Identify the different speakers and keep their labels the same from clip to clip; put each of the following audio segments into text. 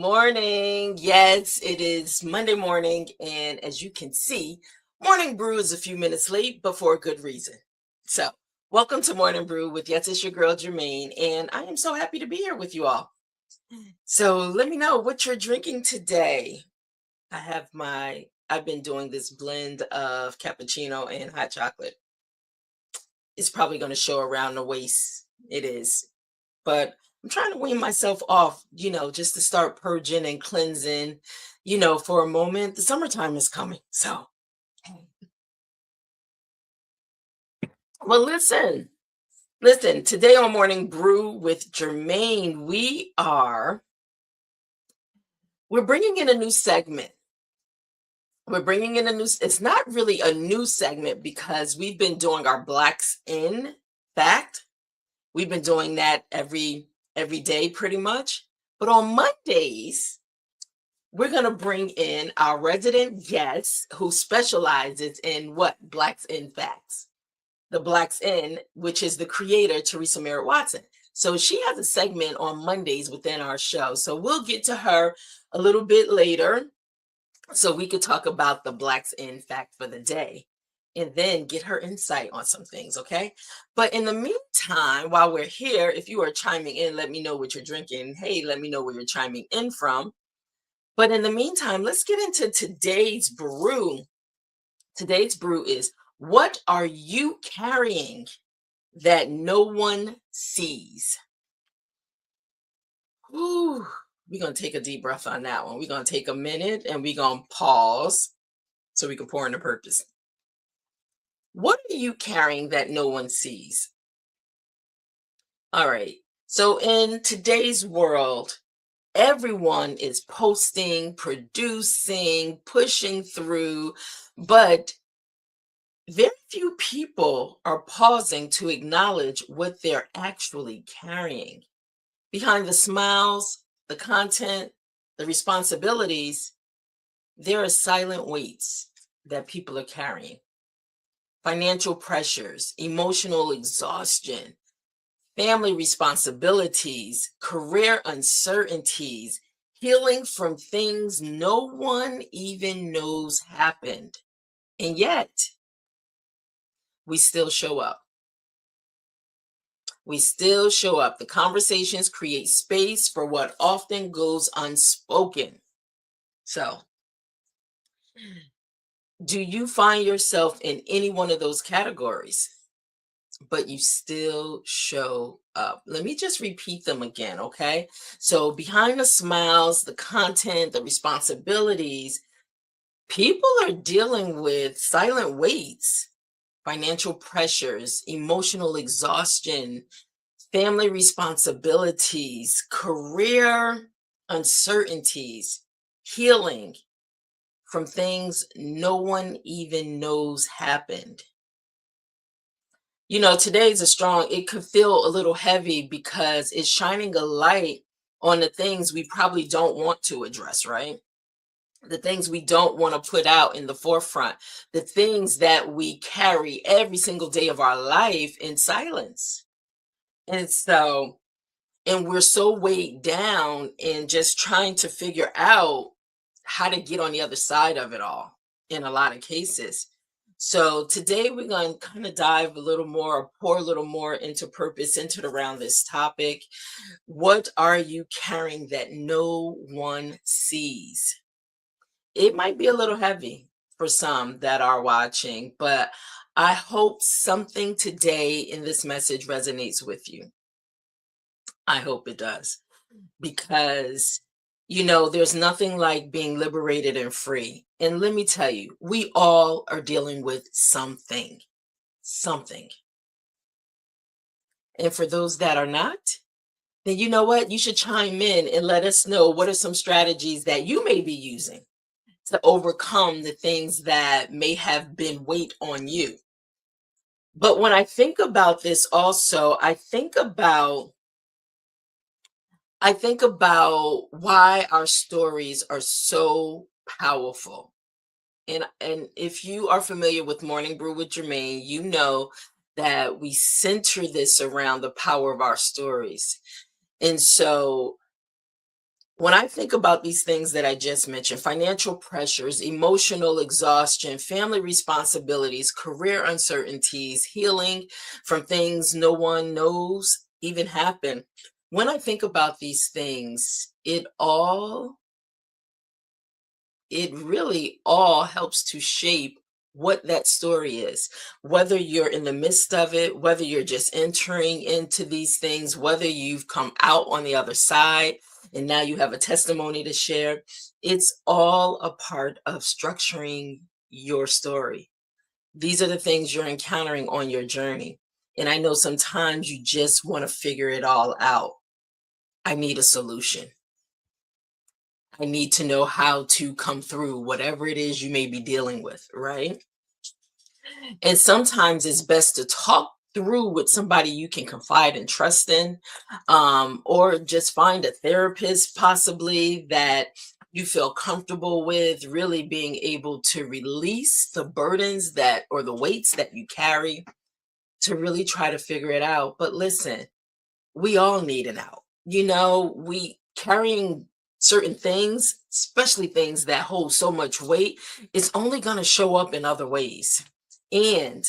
Speaker 1: morning. Yes, it is Monday morning, and as you can see, Morning Brew is a few minutes late, but for a good reason. So, welcome to Morning Brew with Yes, it's your girl Germaine, and I am so happy to be here with you all. So, let me know what you're drinking today. I've been doing this blend of cappuccino and hot chocolate. It's probably going to show around the waist. It is. But I'm trying to wean myself off, just to start purging and cleansing, for a moment. The summertime is coming. So, well, listen, today on Morning Brew with Germaine, we're bringing in a new segment. It's not really a new segment because we've been doing our Blacks in fact. We've been doing that every day pretty much. But on Mondays, we're going to bring in our resident guest who specializes in what? Blacks in Facts. The Blacks in, which is the creator, Theresa Merritt-Watson. So she has a segment on Mondays within our show. So we'll get to her a little bit later so we could talk about the Blacks in Fact for the day and then get her insight on some things, okay? But in the meantime, while we're here, if you are chiming in, let me know what you're drinking. Hey, let me know where you're chiming in from. But in the meantime, let's get into today's brew. Today's brew is, what are you carrying that no one sees? Ooh, we're going to take a deep breath on that one. We're going to take a minute and we're going to pause so we can pour into purpose. What are you carrying that no one sees? All right. So in today's world, everyone is posting, producing, pushing through, but very few people are pausing to acknowledge what they're actually carrying. Behind the smiles, the content, the responsibilities, there are silent weights that people are carrying. Financial pressures, emotional exhaustion, family responsibilities, career uncertainties, healing from things no one even knows happened. And yet, we still show up. We still show up. The conversations create space for what often goes unspoken. So, do you find yourself in any one of those categories, but you still show up? Let me just repeat them again, okay? So, behind the smiles, the content, the responsibilities, people are dealing with silent weights, financial pressures, emotional exhaustion, family responsibilities, career uncertainties, healing from things no one even knows happened. Today's it could feel a little heavy because it's shining a light on the things we probably don't want to address, right? The things we don't want to put out in the forefront, the things that we carry every single day of our life in silence. And we're so weighed down in just trying to figure out how to get on the other side of it all in a lot of cases. So today we're going to kind of dive a little more, or pour a little more into purpose, centered around this topic. What are you carrying that no one sees? It might be a little heavy for some that are watching, but I hope something today in this message resonates with you. I hope it does, because there's nothing like being liberated and free. And let me tell you, we all are dealing with something. And for those that are not, then you know what? You should chime in and let us know, what are some strategies that you may be using to overcome the things that may have been weight on you. But when I think about this also, I think about why our stories are so powerful. And if you are familiar with Morning Brew with Germaine, you know that we center this around the power of our stories. And so When I think about these things that I just mentioned, financial pressures, emotional exhaustion, family responsibilities, career uncertainties, healing from things no one knows even happen. When I think about these things, it really all helps to shape what that story is. Whether you're in the midst of it, whether you're just entering into these things, whether you've come out on the other side and now you have a testimony to share, it's all a part of structuring your story. These are the things you're encountering on your journey. And I know sometimes you just want to figure it all out. I need a solution. I need to know how to come through whatever it is you may be dealing with, right? And sometimes it's best to talk through with somebody you can confide and trust in, or just find a therapist possibly that you feel comfortable with, really being able to release the burdens that or the weights that you carry to really try to figure it out. But listen, we all need an out. We carrying certain things, especially things that hold so much weight, is only going to show up in other ways. And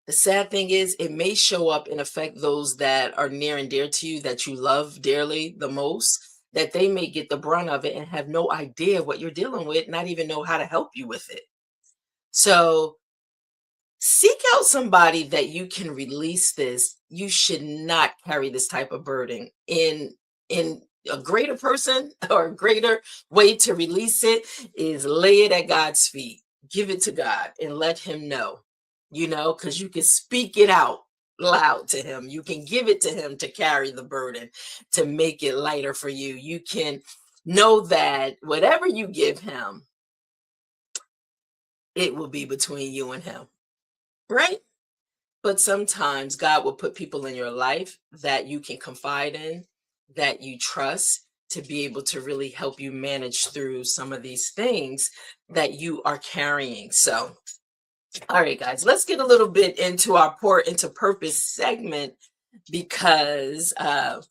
Speaker 1: the sad thing is, it may show up and affect those that are near and dear to you, that you love dearly the most, that they may get the brunt of it and have no idea what you're dealing with, not even know how to help you with it. So, seek out somebody that you can release this. You should not carry this type of burden. In a greater person or a greater way to release it is lay it at God's feet. Give it to God and let him know. Because you can speak it out loud to him. You can give it to him to carry the burden, to make it lighter for you. You can know that whatever you give him, it will be between you and him. Right? But sometimes God will put people in your life that you can confide in, that you trust, to be able to really help you manage through some of these things that you are carrying. So, all right, guys, let's get a little bit into our Pour Into Purpose segment, because I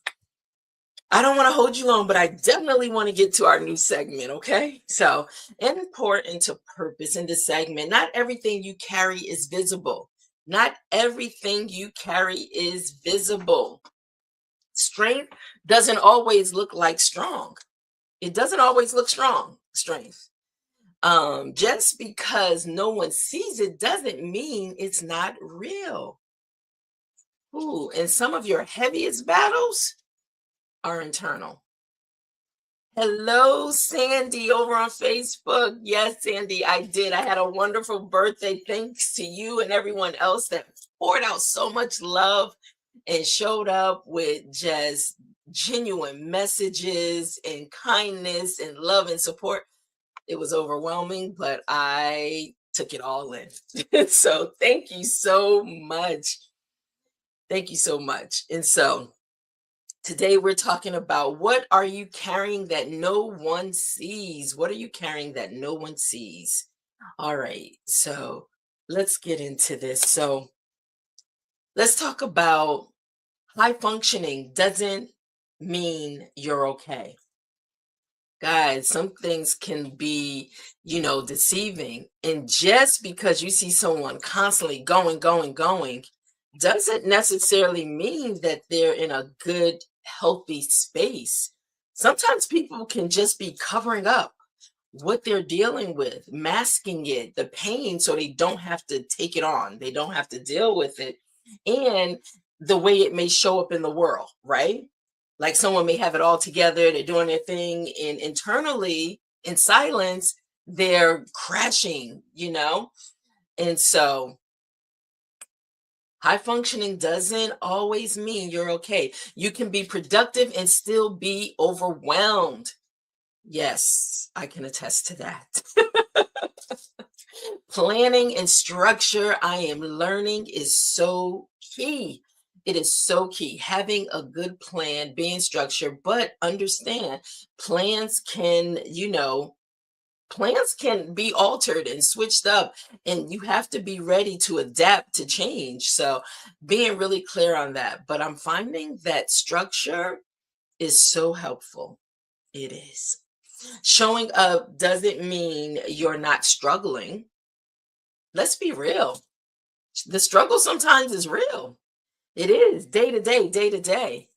Speaker 1: don't want to hold you long, but I definitely want to get to our new segment, okay? So, in Pour Into Purpose, in this segment, not everything you carry is visible. Not everything you carry is visible. Strength doesn't always look like strong. It doesn't always look strong, strength. Just because no one sees it doesn't mean it's not real. Ooh, and some of your heaviest battles are internal. Hello, Sandy, over on Facebook. Yes, Sandy, I did. I had a wonderful birthday. Thanks to you and everyone else that poured out so much love and showed up with just genuine messages and kindness and love and support. It was overwhelming, but I took it all in. So thank you so much. Thank you so much. And so today we're talking about, what are you carrying that no one sees? What are you carrying that no one sees? All right, so let's get into this. So let's talk about high functioning doesn't mean you're okay. Guys, some things can be, deceiving. And just because you see someone constantly going, doesn't necessarily mean that they're in a good, healthy space. Sometimes people can just be covering up what they're dealing with, masking it, the pain, so they don't have to take it on. They don't have to deal with it. And the way it may show up in the world, right? Like someone may have it all together, they're doing their thing, and internally, in silence, they're crashing. And so high functioning doesn't always mean you're okay. You can be productive and still be overwhelmed. Yes, I can attest to that. Planning and structure, I am learning, is so key. It is so key. Having a good plan, being structured, but understand plans can be altered and switched up, and you have to be ready to adapt to change. So being really clear on that. But I'm finding that structure is so helpful. It is. Showing up doesn't mean you're not struggling. Let's be real. The struggle sometimes is real. It is day to day.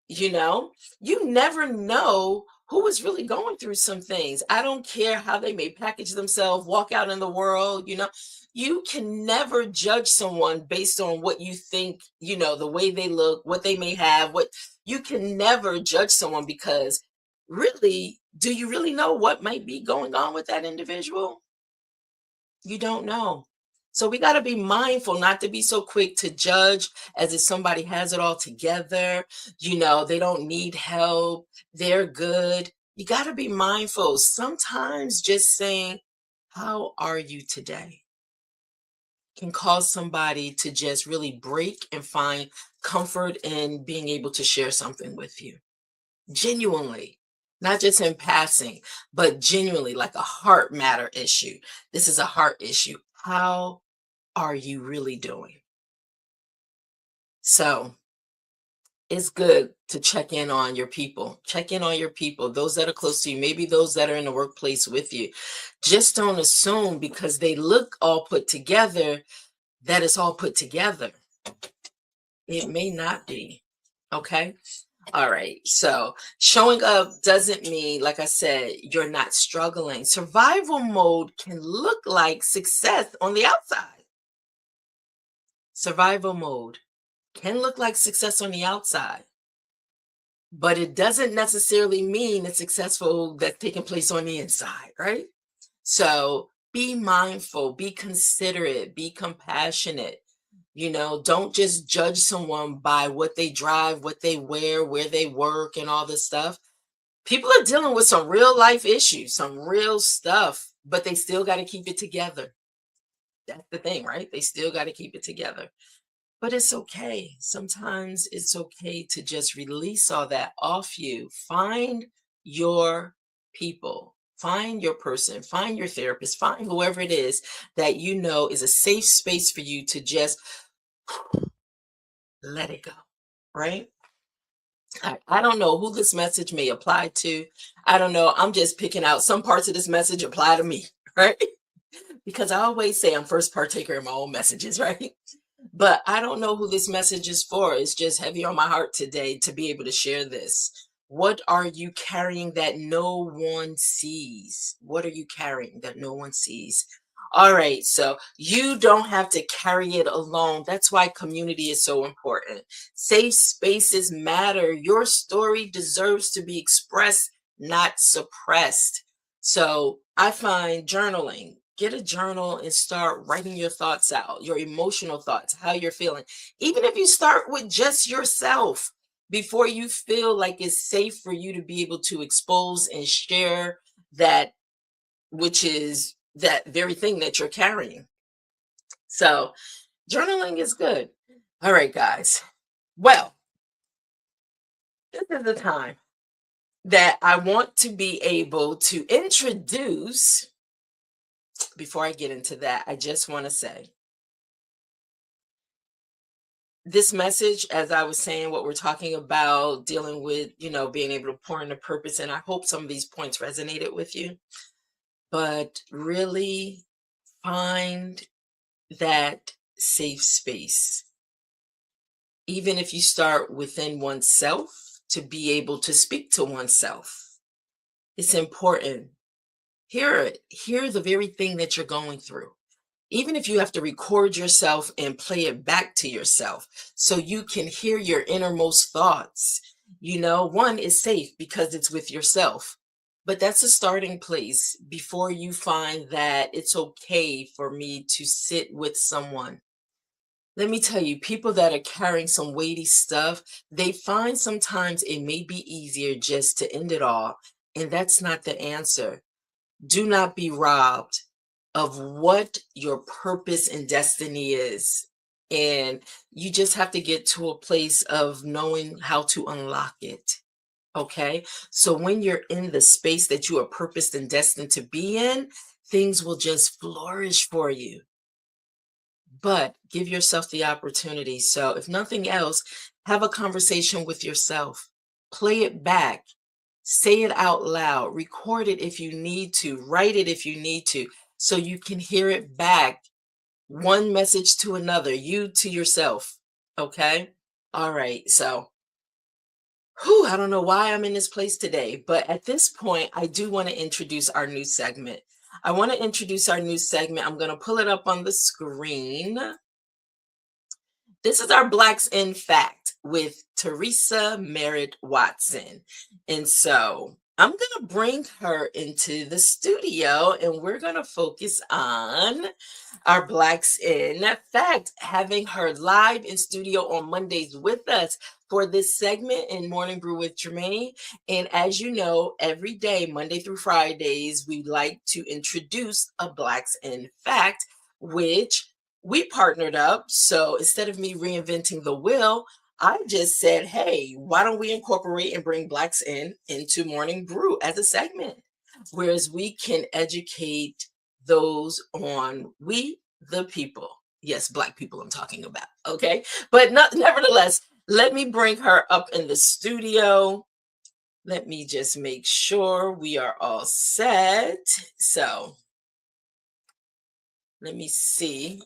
Speaker 1: You know, you never know who is really going through some things. I don't care how they may package themselves, walk out in the world, you can never judge someone based on what you think, the way they look, what they may have, what you can never judge someone because really, do you really know what might be going on with that individual? You don't know. So we got to be mindful not to be so quick to judge as if somebody has it all together. They don't need help. They're good. You got to be mindful. Sometimes just saying, "How are you today?" can cause somebody to just really break and find comfort in being able to share something with you. Genuinely, not just in passing, but genuinely, like a heart matter issue. This is a heart issue. How are you really doing? So it's good to check in on your people. Check in on your people, those that are close to you, maybe those that are in the workplace with you. Just don't assume because they look all put together that it's all put together. It may not be. Okay. All right. So showing up doesn't mean, like I said, you're not struggling. Survival mode can look like success on the outside. Survival mode can look like success on the outside, but it doesn't necessarily mean it's successful that's taking place on the inside, right? So be mindful, be considerate, be compassionate. Don't just judge someone by what they drive, what they wear, where they work, and all this stuff. People are dealing with some real life issues, some real stuff, but they still got to keep it together. That's the thing, right? They still got to keep it together. But it's okay. Sometimes it's okay to just release all that off you. Find your people, find your person, find your therapist, find whoever it is that you know is a safe space for you to just let it go, right? I don't know who this message may apply to. I don't know. I'm just picking out some parts of this message apply to me, right? Because I always say I'm first partaker in my own messages, right? But I don't know who this message is for. It's just heavy on my heart today to be able to share this. What are you carrying that no one sees? What are you carrying that no one sees? All right, so you don't have to carry it alone. That's why community is so important. Safe spaces matter. Your story deserves to be expressed, not suppressed. So I find journaling. Get a journal and start writing your thoughts out, your emotional thoughts, how you're feeling. Even if you start with just yourself before you feel like it's safe for you to be able to expose and share that, which is that very thing that you're carrying. So, journaling is good. All right, guys. Well, this is the time that I want to be able to introduce. Before I get into that, I just want to say this message, as I was saying, what we're talking about, dealing with, being able to pour into purpose. And I hope some of these points resonated with you, but really find that safe space. Even if you start within oneself to be able to speak to oneself, it's important. Hear it, hear the very thing that you're going through. Even if you have to record yourself and play it back to yourself so you can hear your innermost thoughts. One is safe because it's with yourself, but that's a starting place before you find that it's okay for me to sit with someone. Let me tell you, people that are carrying some weighty stuff, they find sometimes it may be easier just to end it all. And that's not the answer. Do not be robbed of what your purpose and destiny is. And you just have to get to a place of knowing how to unlock it. Okay. So when you're in the space that you are purposed and destined to be in, things will just flourish for you. But give yourself the opportunity. So if nothing else, have a conversation with yourself. Play it back. Say it out loud, record it if you need to, write it if you need to, so you can hear it back, one message to another, you to yourself. Okay? All right. So, whew, I don't know why I'm in this place today, but at this point, I do want to introduce our new segment. I want to introduce our new segment. I'm going to pull it up on the screen. This is our Blacks in Fact with Theresa Merritt-Watson. And so I'm going to bring her into the studio and we're going to focus on our Blacks in Fact, having her live in studio on Mondays with us for this segment in Morning Brew with Germaine. And as you know, every day, Monday through Fridays, we like to introduce a Blacks in Fact, which we partnered up. So instead of me reinventing the wheel, I just said, hey, why don't we incorporate and bring Blacks into Morning Brew as a segment, whereas we can educate those on we the people. Yes, Black people I'm talking about. Okay. But nevertheless, let me bring her up in the studio. Let me just make sure we are all set. So let me see.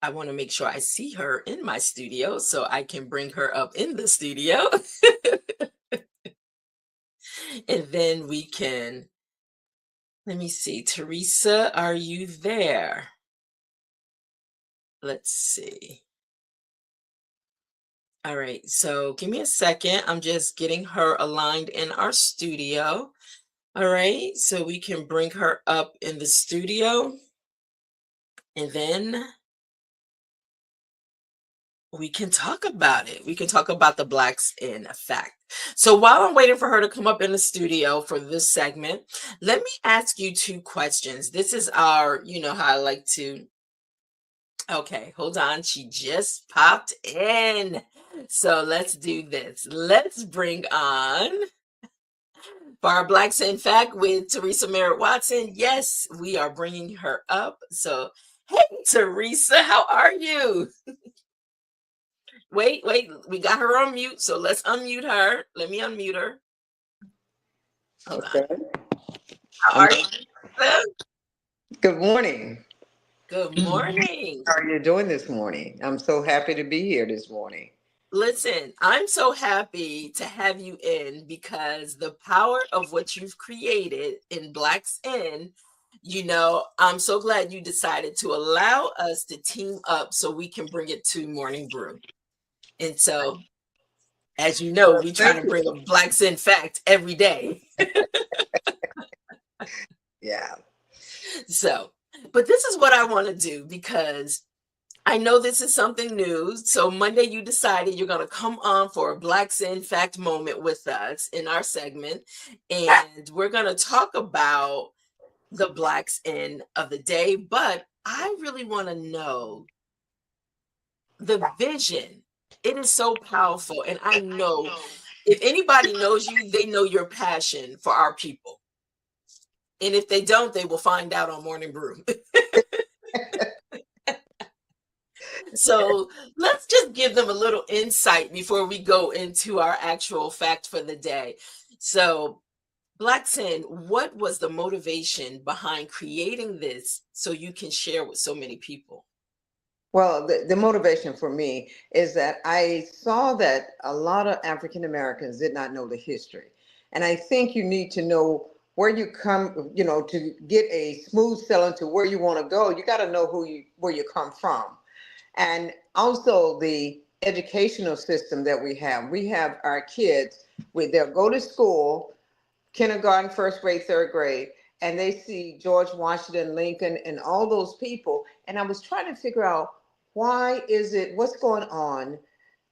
Speaker 1: I want to make sure I see her in my studio so I can bring her up in the studio. And then we can, let me see. Theresa, are you there? Let's see. All right, so give me a second. I'm just getting her aligned in our studio. All right, so we can bring her up in the studio. And then we can talk about it. We can talk about the Blacks in Fact. So while I'm waiting for her to come up in the studio for this segment, let me ask you two questions. This is our, you know how I like to. Okay, hold on. She just popped in. So let's do this. Let's bring on for our Blacks in Fact with Theresa Merritt-Watson. Yes, we are bringing her up. So, hey, Theresa, how are you? Wait, we got her on mute, so let's unmute her. Let me unmute her. Hold on. How are you? Lisa?
Speaker 2: Good morning.
Speaker 1: Good morning.
Speaker 2: How are you doing this morning? I'm so happy to be here this morning.
Speaker 1: Listen, I'm so happy to have you in because the power of what you've created in Blacks In, you know, I'm so glad you decided to allow us to team up so we can bring it to Morning Brew. And so, as you know,
Speaker 2: Well,
Speaker 1: we try
Speaker 2: thank
Speaker 1: to
Speaker 2: you.
Speaker 1: bring a Blacks in Fact every day.
Speaker 2: Yeah.
Speaker 1: So, but this is what I want to do because I know this is something new. So Monday you decided you're going to come on for a Blacks in Fact moment with us in our segment. And we're going to talk about the Blacks in of the day. But I really want to know the vision. It is so powerful. And I know if anybody knows you, they know your passion for our people. And if they don't, they will find out on Morning Brew. So let's just give them a little insight before we go into our actual fact for the day. So, Blackson, what was the motivation behind creating this so you can share with so many people?
Speaker 2: Well, the motivation for me is that I saw that a lot of African Americans did not know the history. And I think you need to know where you come, to get a smooth sailing to where you want to go, you got to know where you come from. And also the educational system that we have. We have our kids, they'll go to school, kindergarten, first grade, third grade, and they see George Washington, Lincoln, and all those people. And I was trying to figure out what's going on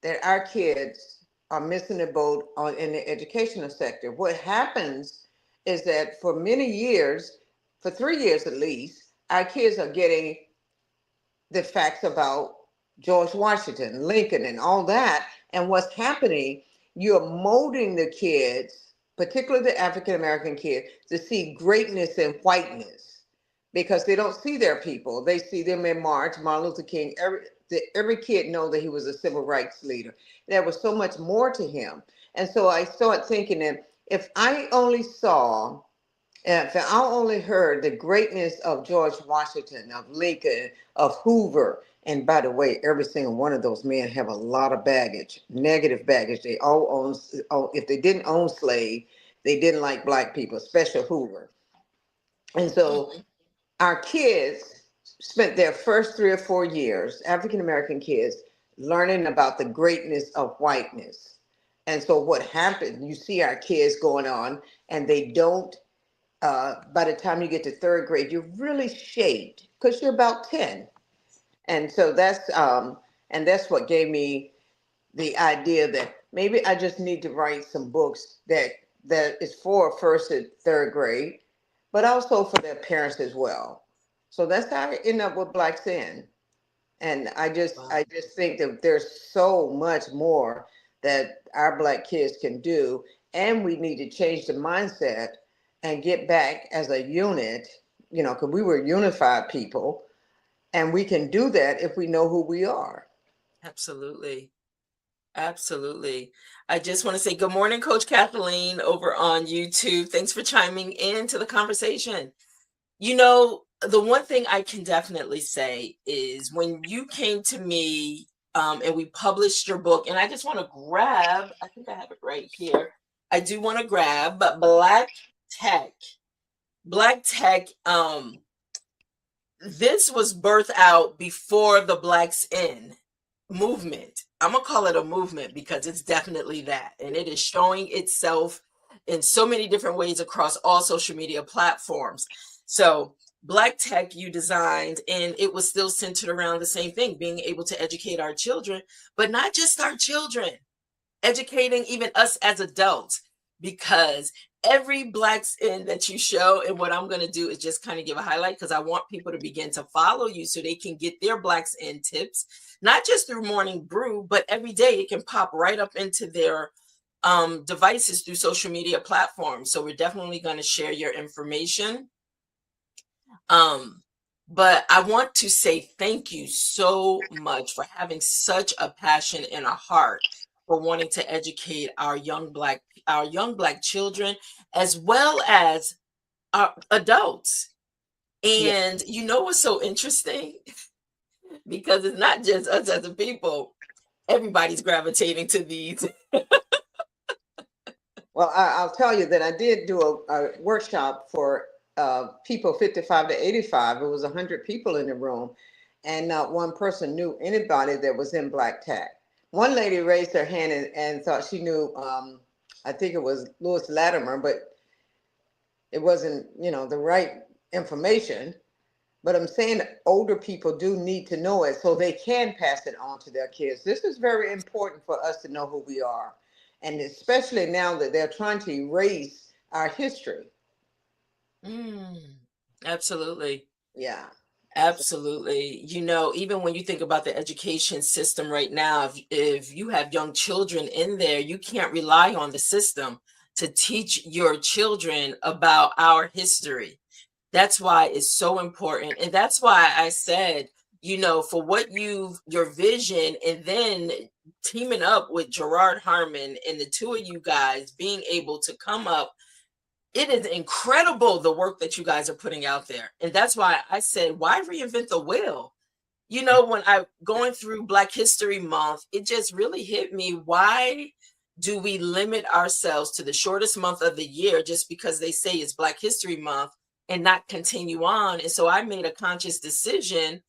Speaker 2: that our kids are missing the boat in the educational sector. What happens is that for many years, for 3 years at least, our kids are getting the facts about George Washington, Lincoln, and all that. And what's happening, you're molding the kids, particularly the African American kid, to see greatness in whiteness because they don't see their people. They see them in March, Martin Luther King. Every kid know that he was a civil rights leader. There was so much more to him. And so I started thinking that if I only saw, if I only heard the greatness of George Washington, of Lincoln, of Hoover, and by the way, every single one of those men have a lot of baggage, negative baggage. They all if they didn't own slave, they didn't like black people, especially Hoover. And so
Speaker 1: Mhm.
Speaker 2: our kids spent their first 3 or 4 years, African American kids, learning about the greatness of whiteness. And so what happened, you see our kids going on and they don't, by the time you get to third grade, you're really shaped because you're about 10. And so that's what gave me the idea that maybe I just need to write some books that is for first and third grade, but also for their parents as well. So that's how I end up with Black Sin. And
Speaker 1: Wow.
Speaker 2: I just think that there's so much more that our black kids can do, and we need to change the mindset and get back as a unit, because we were unified people, and we can do that if we know who we are.
Speaker 1: Absolutely. Absolutely. I just want to say good morning, Coach Kathleen over on YouTube. Thanks for chiming in to the conversation. The one thing I can definitely say is when you came to me and we published your book, and I just want to grab, I think I have it right here. I do want to grab Tech. Black Tech, this was birthed out before the Blacks In movement. I'm gonna call it a movement because it's definitely that, and it is showing itself in so many different ways across all social media platforms. So Black Tech you designed, and it was still centered around the same thing, being able to educate our children, but not just our children, educating even us as adults, because every Blacks In that you show, and what I'm going to do is just kind of give a highlight because I want people to begin to follow you so they can get their Blacks In tips, not just through Morning Brew, but every day it can pop right up into their devices through social media platforms. So we're definitely going to share your information. um but I want to say thank you so much for having such a passion and a heart for wanting to educate our young black children as well as our adults.
Speaker 2: Yeah.
Speaker 1: And what's so interesting? Because it's not just us as a people, everybody's gravitating to these.
Speaker 2: Well, I'll tell you that I did do a workshop for people 55 to 85. It was 100 people in the room, and not one person knew anybody that was in Black Tech. One lady raised her hand and thought she knew, I think it was Lewis Latimer, but it wasn't, the right information. But I'm saying that older people do need to know it so they can pass it on to their kids. This is very important for us to know who we are. And especially now that they're trying to erase our history.
Speaker 1: Mm, absolutely.
Speaker 2: Yeah.
Speaker 1: Absolutely. Even when you think about the education system right now, if you have young children in there, you can't rely on the system to teach your children about our history. That's why it's so important. And that's why I said, for your vision, and then teaming up with Gerard Harmon and the two of you guys being able to come up, it is incredible the work that you guys are putting out there. And that's why I said, why reinvent the wheel? When I going through Black History Month, it just really hit me. Why do we limit ourselves to the shortest month of the year just because they say it's Black History Month and not continue on? And so I made a conscious decision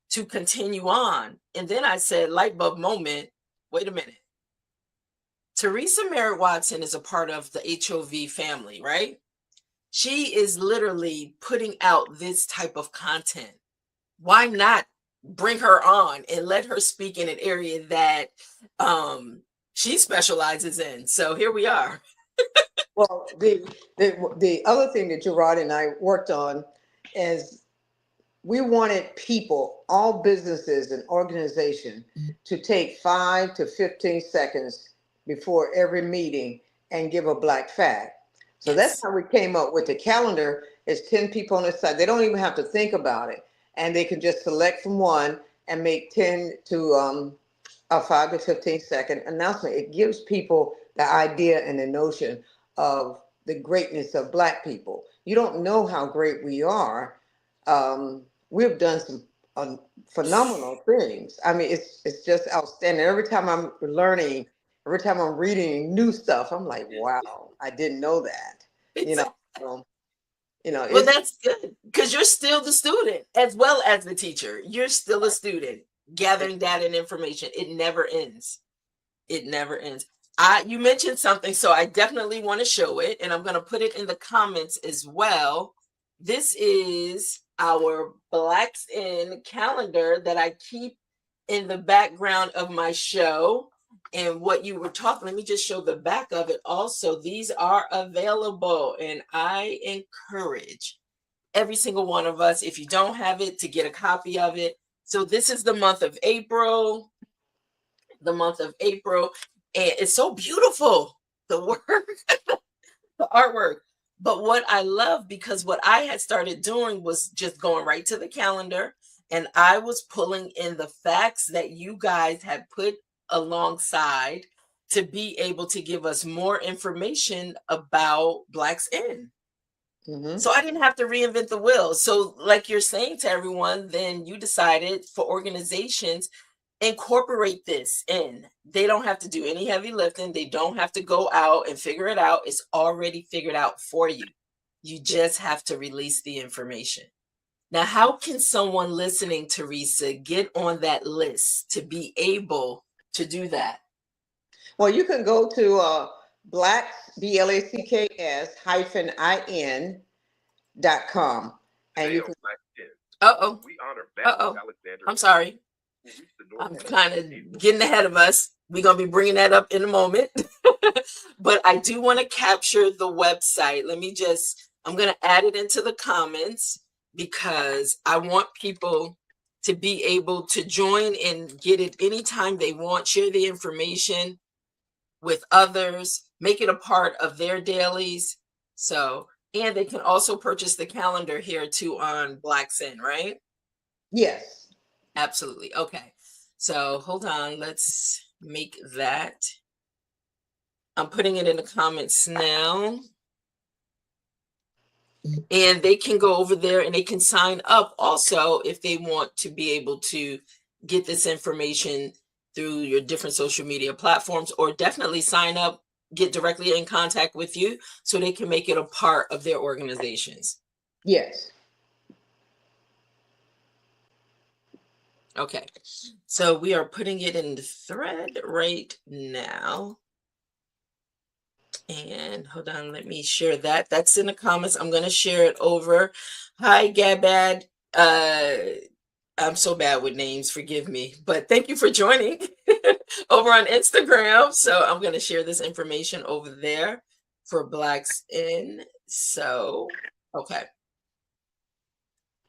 Speaker 1: to continue on. And then I said, light bulb moment, wait a minute. Theresa Merritt-Watson is a part of the HOV family, right? She is literally putting out this type of content. Why not bring her on and let her speak in an area that she specializes in? So here we are.
Speaker 2: Well, the other thing that Gerard and I worked on is we wanted people, all businesses and organizations, to take 5 to 15 seconds before every meeting and give a black fact. So that's
Speaker 1: Yes.
Speaker 2: how we came up with the calendar. It's 10 people on the side. They don't even have to think about it. And they can just select from one and make 10 to a 5 to 15 second announcement. It gives people the idea and the notion of the greatness of Black people. You don't know how great we are. We've done some phenomenal things. I mean, it's just outstanding. Every time I'm learning, every time I'm reading new stuff, I'm like, wow, I didn't know that. You know,
Speaker 1: Exactly.
Speaker 2: um,
Speaker 1: Well,
Speaker 2: it's
Speaker 1: that's good because you're still the student as well as the teacher. You're still a student gathering data and information. It never ends. It never ends. You mentioned something, so I definitely want to show it, and I'm going to put it in the comments as well. This is our Blacks In calendar that I keep in the background of my show. And what you were talking, let me just show the back of it also. These are available, and I encourage every single one of us, if you don't have it, to get a copy of it. So this is the month of April, and it's so beautiful, the work, the artwork. But what I love, because what I had started doing was just going right to the calendar, and I was pulling in the facts that you guys had put alongside to be able to give us more information about Blacks In.
Speaker 2: mhm.
Speaker 1: So I didn't have to reinvent the wheel. So, like you're saying to everyone, then you decided for organizations, incorporate this in. They don't have to do any heavy lifting. They don't have to go out and figure it out. It's already figured out for you. You just have to release the information. Now, how can someone listening, Theresa, get on that list to be able to do that?
Speaker 2: Well, you can go to blacks, BLACKS -IN.com, and you can.
Speaker 1: Uh-oh. Uh-oh. I'm sorry. I'm kind of getting ahead of us. We're going to be bringing that up in a moment. But I do want to capture the website. I'm going to add it into the comments because I want people to be able to join and get it anytime they want, share the information with others, make it a part of their dailies. So, and they can also purchase the calendar here too on Blacks In, right?
Speaker 2: Yes.
Speaker 1: Absolutely. Okay. So hold on. Let's make that. I'm putting it in the comments now. And they can go over there and they can sign up also if they want to be able to get this information through your different social media platforms, or definitely sign up, get directly in contact with you so they can make it a part of their organizations.
Speaker 2: Yes.
Speaker 1: Okay. So we are putting it in the thread right now. And hold on, let me share that. That's in the comments. I'm going to share it over. Hi, Gabad. I'm so bad with names, forgive me, but thank you for joining over on Instagram. So I'm going to share this information over there for Blacks In. So, okay.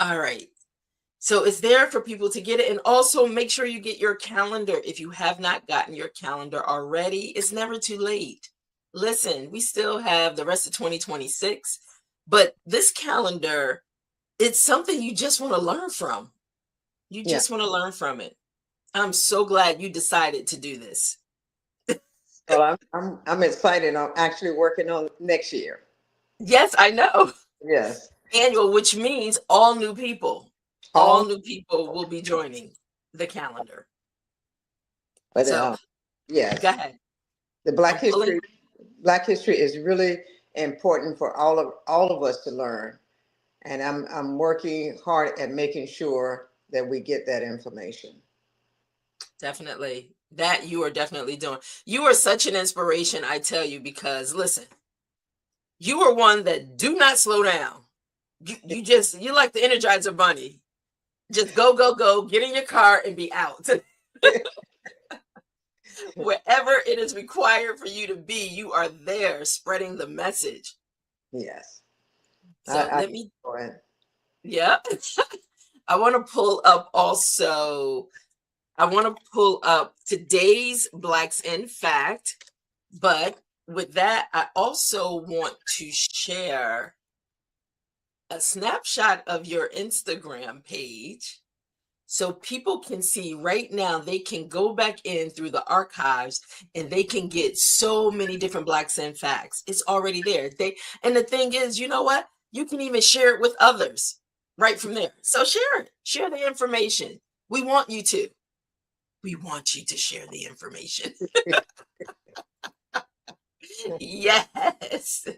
Speaker 1: All right. So it's there for people to get it. And also make sure you get your calendar. If you have not gotten your calendar already, it's never too late. Listen, we still have the rest of 2026, but this calendar, it's something you just want to learn from. You
Speaker 2: Yeah.
Speaker 1: just want to learn from it. I'm so glad you decided to do this.
Speaker 2: Well, I'm excited. I'm actually working on next year.
Speaker 1: Yes, I know.
Speaker 2: Yes.
Speaker 1: Annual, which means all new people.
Speaker 2: All.
Speaker 1: All new people will be joining the calendar.
Speaker 2: But
Speaker 1: So go
Speaker 2: yes,
Speaker 1: ahead.
Speaker 2: the
Speaker 1: I'm pulling.
Speaker 2: Black history is really important for all of us to learn, and I'm working hard at making sure that we get that information.
Speaker 1: Definitely. That you are definitely doing. You are such an inspiration, I tell you, because listen, you are one that do not slow down. You're like the Energizer Bunny. Just go, go, go, get in your car and be out. Wherever it is required for you to be, you are there spreading the message.
Speaker 2: Yes.
Speaker 1: So
Speaker 2: I
Speaker 1: let me,
Speaker 2: go ahead.
Speaker 1: yeah. I want to pull up also, I want to pull up today's Blacks In Fact, but with that, I also want to share a snapshot of your Instagram page So people can see right now, they can go back in through the archives and they can get so many different Black Sin facts. It's already there. And the thing is, you know what? You can even share it with others right from there. So share it. Share the information. We want you to. We want you to share the information. Yes.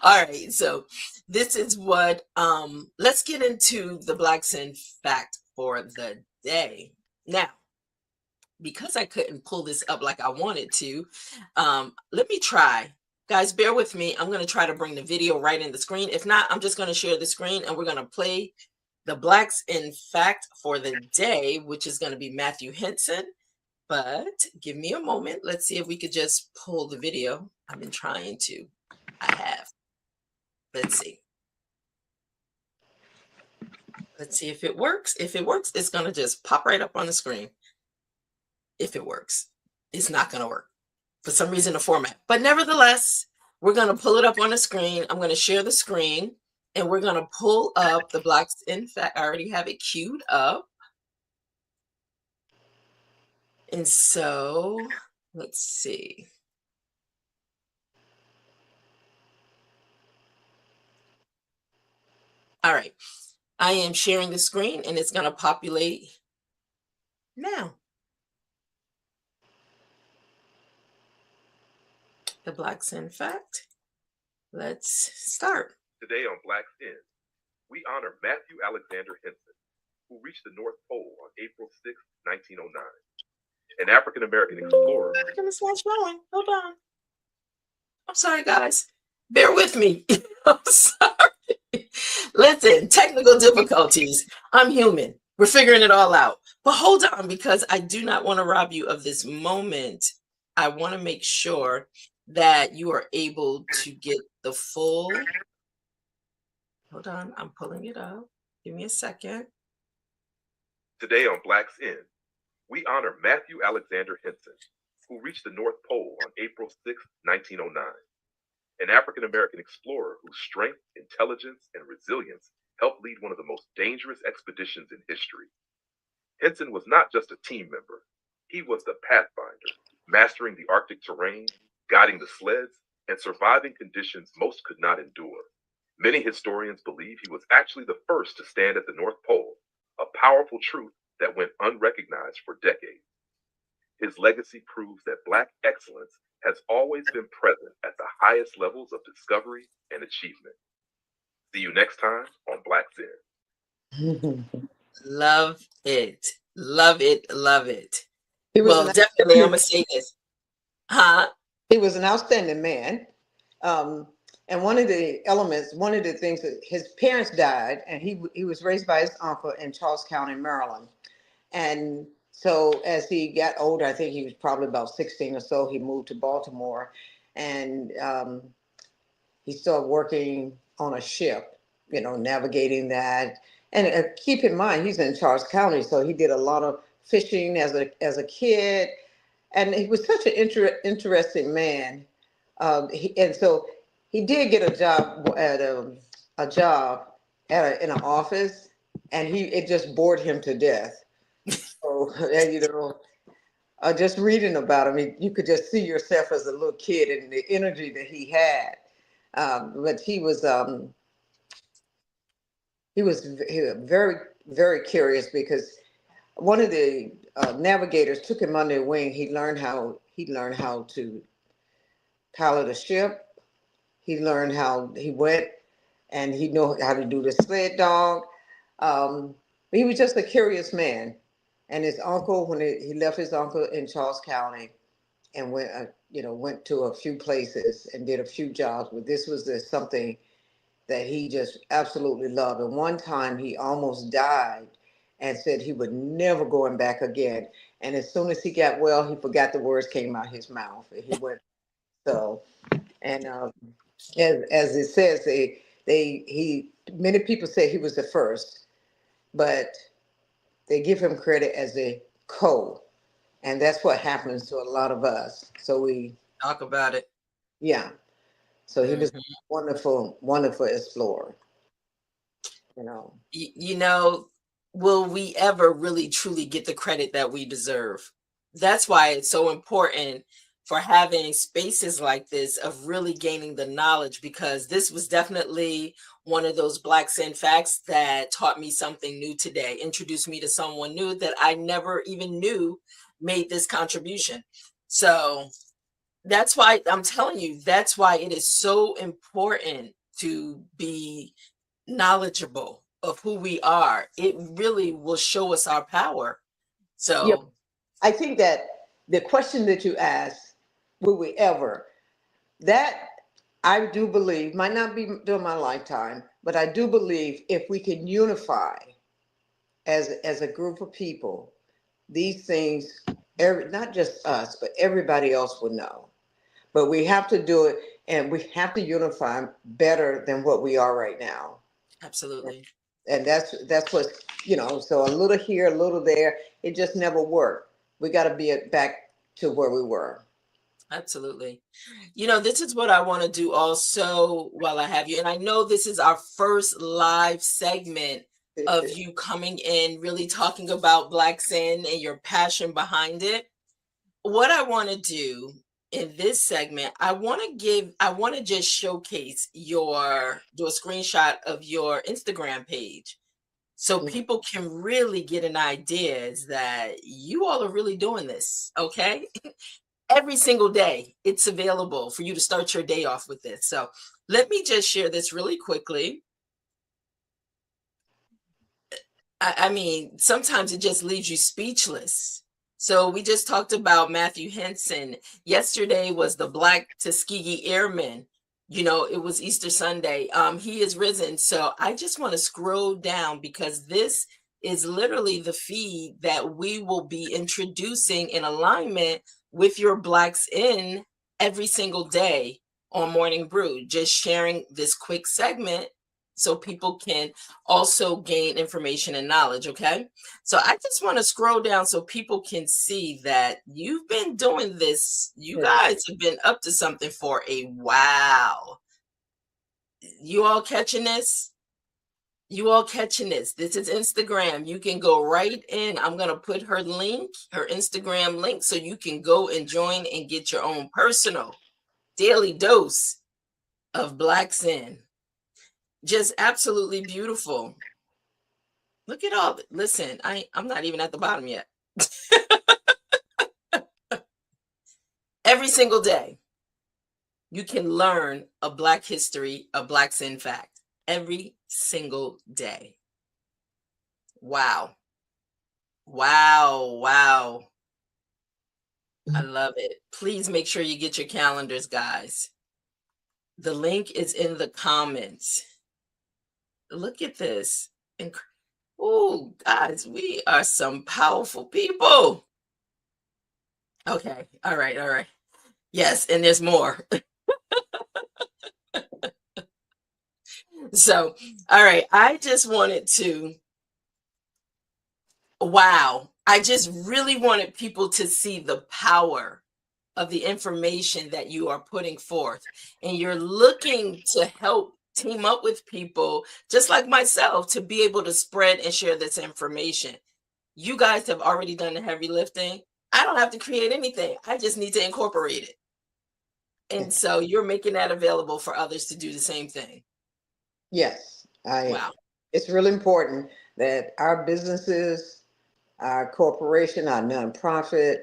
Speaker 1: All right. So this is what let's get into the Black Sin fact for the day. Now, because I couldn't pull this up like I wanted to, let me try. Guys, bear with me. I'm going to try to bring the video right in the screen. If not, I'm just going to share the screen and we're going to play the Black Sin fact for the day, which is going to be Matthew Henson. But give me a moment. Let's see if we could just pull the video. I've been trying to. I have. Let's see. Let's see if it works. If it works, it's going to just pop right up on the screen. If it works, it's not going to work for some reason, the format. But nevertheless, we're going to pull it up on the screen. I'm going to share the screen and we're going to pull up the Black Sin fact. I already have it queued up. And so let's see. All right. I am sharing the screen and it's going to populate now. The Black Sin fact. Let's start.
Speaker 3: Today on Black Sin, we honor Matthew Alexander Henson, who reached the North Pole on April 6, 1909. An African-American explorer.
Speaker 1: It's not showing. Hold on. I'm sorry, guys. Bear with me. I'm sorry. Listen, technical difficulties. I'm human. We're figuring it all out. But hold on, because I do not want to rob you of this moment. I want to make sure that you are able to get the full. Hold on, I'm pulling it up. Give me a second.
Speaker 3: Today on Black Sin, we honor Matthew Alexander Henson, who reached the North Pole on April 6, 1909. An African-American explorer whose strength, intelligence, and resilience helped lead one of the most dangerous expeditions in history. Henson was not just a team member. He was the pathfinder, mastering the Arctic terrain, guiding the sleds, and surviving conditions most could not endure. Many historians believe he was actually the first to stand at the North Pole, a powerful truth that went unrecognized for decades. His legacy proves that Black excellence has always been present at the highest levels of discovery and achievement. See you next time on Black Sin.
Speaker 1: Love it. Love it. Love it.
Speaker 2: Well,
Speaker 1: definitely, I'm going to say this. Huh?
Speaker 2: He was an outstanding man. And one of the things that his parents died, and he was raised by his uncle in Charles County, Maryland. And so as he got older, I think he was probably about 16 or so, he moved to Baltimore and he started working on a ship, navigating that. And keep in mind, he's in Charles County, so he did a lot of fishing as a kid. And he was such an interesting man. And so he did get a job in an office, and it just bored him to death. So, just reading about him, you could just see yourself as a little kid and the energy that he had. But he was very, very curious because one of the navigators took him under wing. He learned how to pilot a ship. He learned how he went, and he knew how to do the sled dog. He was just a curious man. And his uncle, when he left his uncle in Charles County, and went to a few places and did a few jobs, but this was something that he just absolutely loved. And one time he almost died and said he would never going back again. And as soon as he got well, he forgot the words came out his mouth. And he went and as it says, many people say he was the first, but they give him credit as a and that's what happens to a lot of us. So we
Speaker 1: talk about it.
Speaker 2: Yeah. So he was a wonderful, wonderful explorer.
Speaker 1: will we ever really truly get the credit that we deserve. That's why it's so important for having spaces like this of really gaining the knowledge, because this was definitely one of those Black Sin facts that taught me something new today, introduced me to someone new that I never even knew made this contribution. So that's why I'm telling you, that's why it is so important to be knowledgeable of who we are. It really will show us our power.
Speaker 2: Yeah,
Speaker 1: So
Speaker 2: I think that the question that you asked, will we ever, that I do believe might not be during my lifetime, but I do believe if we can unify as a group of people, these things, not just us, but everybody else will know. But we have to do it, and we have to unify better than what we are right now.
Speaker 1: absolutely.
Speaker 2: And that's what, so a little here, a little there, it just never worked. We got to be back to where we were.
Speaker 1: Absolutely. This is what I want to do also while I have you. And I know this is our first live segment of you coming in, really talking about Black Sin and your passion behind it. What I want to do in this segment, I want to just showcase do a screenshot of your Instagram page so people can really get an idea is that you all are really doing this, okay? Every single day, it's available for you to start your day off with this. So let me just share this really quickly. I mean, sometimes it just leaves you speechless. So we just talked about Matthew Henson. Yesterday was the Black Tuskegee Airmen. It was Easter Sunday. He is risen. So I just want to scroll down because this is literally the feed that we will be introducing in alignment with your Blacks in every single day on Morning Brew. Just sharing this quick segment so people can also gain information and knowledge, okay? So I just want to scroll down so people can see that you've been doing this. You guys have been up to something for a while. You all catching this? You all catching this? This is Instagram. You can go right in. I'm going to put her Instagram link, so you can go and join and get your own personal daily dose of Black Sin. Just absolutely beautiful. Look at all. Listen, I'm not even at the bottom yet. Every single day, you can learn a Black history, a Black Sin fact. Every single day. Wow. Wow. Wow. I love it. Please make sure you get your calendars, guys. The link is in the comments. Look at this. Oh, guys, we are some powerful people. Okay. All right. Yes, and there's more. So, all right. I just wanted to, I just really wanted people to see the power of the information that you are putting forth. And you're looking to help team up with people just like myself to be able to spread and share this information. You guys have already done the heavy lifting. I don't have to create anything. I just need to incorporate it. And so you're making that available for others to do the same thing.
Speaker 2: Yes,
Speaker 1: Wow.
Speaker 2: It's really important that our businesses, our corporation, our nonprofit,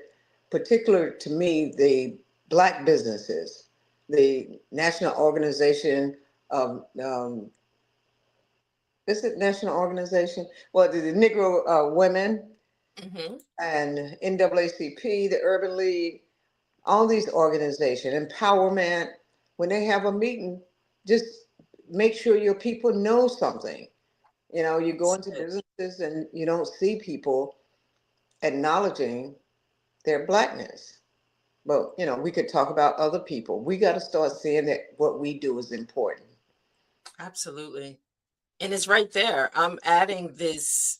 Speaker 2: particular to me, the Black businesses, the National Organization of, is it National Organization? Well, the Negro Women and NAACP, the Urban League, all these organizations, empowerment, when they have a meeting, just make sure your people know something. You go into businesses and you don't see people acknowledging their Blackness. But, we could talk about other people. We got to start seeing that what we do is important.
Speaker 1: Absolutely. And it's right there. I'm adding this,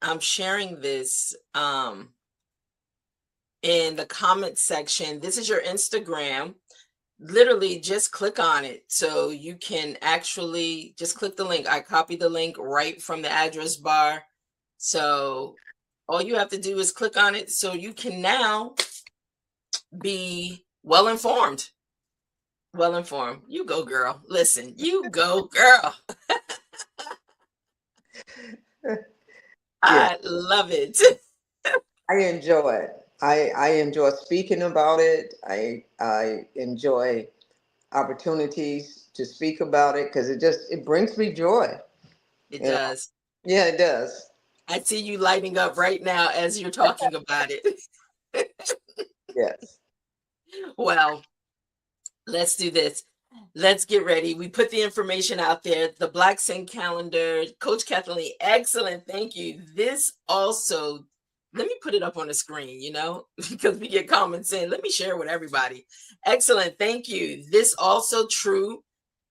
Speaker 1: I'm sharing this in the comment section. This is your Instagram. Literally just click on it so you can actually just click the link. I copied the link right from the address bar So all you have to do is click on it so you can now be well informed. Well informed. You go, girl. Listen, you go, girl.
Speaker 2: Yeah,
Speaker 1: I love it.
Speaker 2: I enjoy it. I enjoy speaking about it. I enjoy opportunities to speak about it because it brings me joy.
Speaker 1: It
Speaker 2: You know,
Speaker 1: does.
Speaker 2: yeah, it does.
Speaker 1: I see you lighting up right now as you're talking about it.
Speaker 2: Yes.
Speaker 1: Well, let's do this. Let's get ready. We put the information out there. The Black Sin calendar, Coach Kathleen, excellent. Thank you. This also, let me put it up on the screen, because we get comments in. Let me share with everybody. Excellent. Thank you. This also true.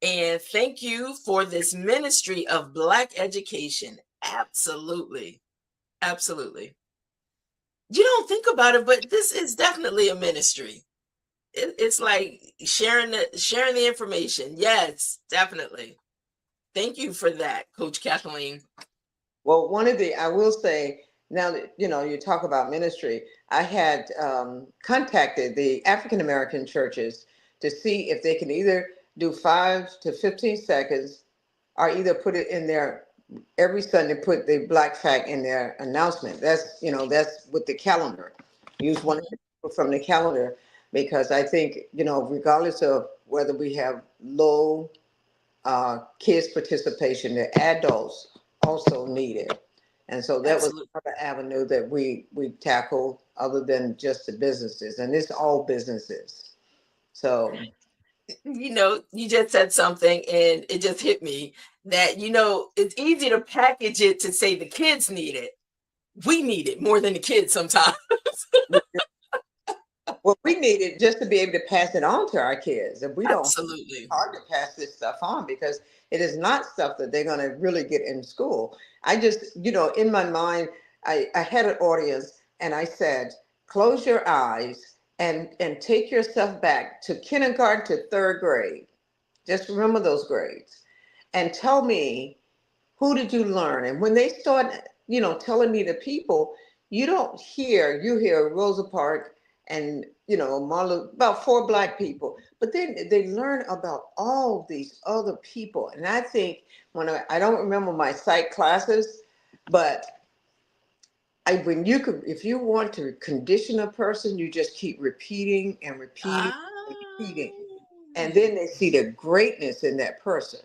Speaker 1: And thank you for this ministry of Black education. Absolutely. Absolutely. You don't think about it, but this is definitely a ministry. It's like sharing the information. Yes, definitely. Thank you for that, Coach Kathleen.
Speaker 2: Well, I will say, now that you talk about ministry, I had contacted the African American churches to see if they can either do 5 to 15 seconds, or either put it in their every Sunday, put the Black fact in their announcement. That's with the calendar. Use one
Speaker 1: Mhm.
Speaker 2: from the calendar, because I think, regardless of whether we have low kids participation, the adults also need it. And so that was
Speaker 1: Absolutely.
Speaker 2: another avenue that we tackled, other than just the businesses, and it's all businesses. So
Speaker 1: You just said something and it just hit me that, it's easy to package it to say the kids need it. We need it more than the kids sometimes.
Speaker 2: well, we need it just to be able to pass it on to our kids. If we don't, it's
Speaker 1: Absolutely.
Speaker 2: hard to pass this stuff on, because it is not stuff that they're going to really get in school. I just, in my mind, I had an audience, and I said, close your eyes and take yourself back to kindergarten to third grade. Just remember those grades, and tell me, who did you learn? And when they start, telling me the people, you hear Rosa Parks and, Marla, about 4 Black people, but then they learn about all these other people. And I think, I don't remember my psych classes, but if you want to condition a person, you just keep repeating and repeating and
Speaker 1: Ah,
Speaker 2: repeating. And then they see the greatness in that person.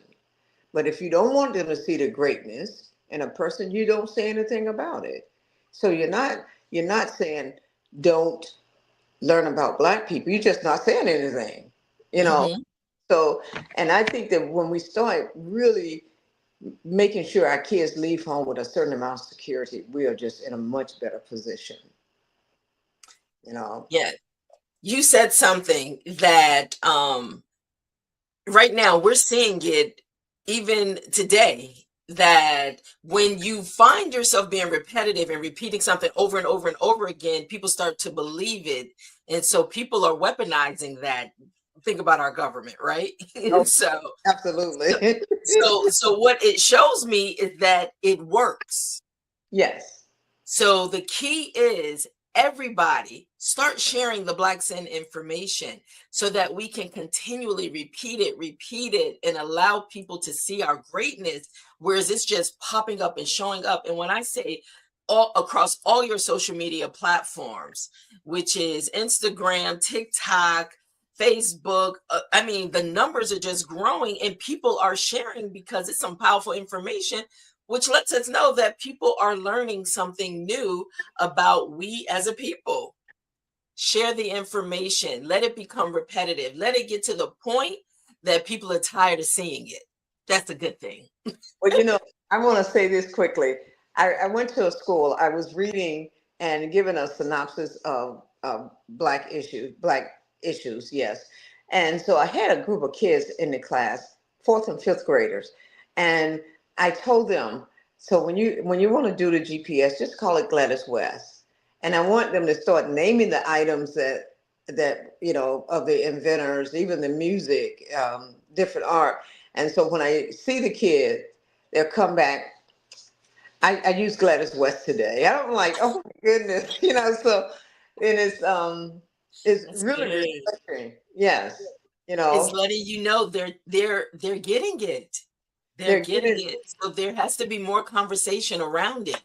Speaker 2: But if you don't want them to see the greatness in a person, you don't say anything about it. So you're not saying don't learn about Black people. You're just not saying anything, you know.
Speaker 1: mhm.
Speaker 2: So, and I think that when we start really making sure our kids leave home with a certain amount of security, we are just in a much better position, you know.
Speaker 1: Yeah. You said something that right now we're seeing it even today, that when you find yourself being repetitive and repeating something over and over and over again, people start to believe it, and so people are weaponizing that. Think about our government, right?
Speaker 2: Oh,
Speaker 1: so so
Speaker 2: absolutely.
Speaker 1: so what it shows me is that it works.
Speaker 2: Yes.
Speaker 1: So the key is, everybody start sharing the Black Sin information so that we can continually repeat it, and allow people to see our greatness. Whereas it's just popping up and showing up. And when I say all across all your social media platforms, which is Instagram, TikTok, Facebook, I mean, the numbers are just growing and people are sharing because it's some powerful information, which lets us know that people are learning something new about we as a people. Share the information, let it become repetitive, let it get to the point that people are tired of seeing it. That's a good thing.
Speaker 2: Well, I want to say this quickly. I went to a school. I was reading and giving a synopsis of Black issues, yes. And so I had a group of kids in the class, fourth and fifth graders, and I told them, so when you want to do the GPS, just call it Gladys West. And I want them to start naming the items that of the inventors, even the music, different art. And so when I see the kid, they'll come back. I use Gladys West today. I'm like, oh my goodness, so and it's
Speaker 1: That's
Speaker 2: really
Speaker 1: good.
Speaker 2: refreshing. Yes,
Speaker 1: It's letting you know they're getting it. They're
Speaker 2: they're
Speaker 1: getting
Speaker 2: getting.
Speaker 1: it. So there has to be more conversation around it.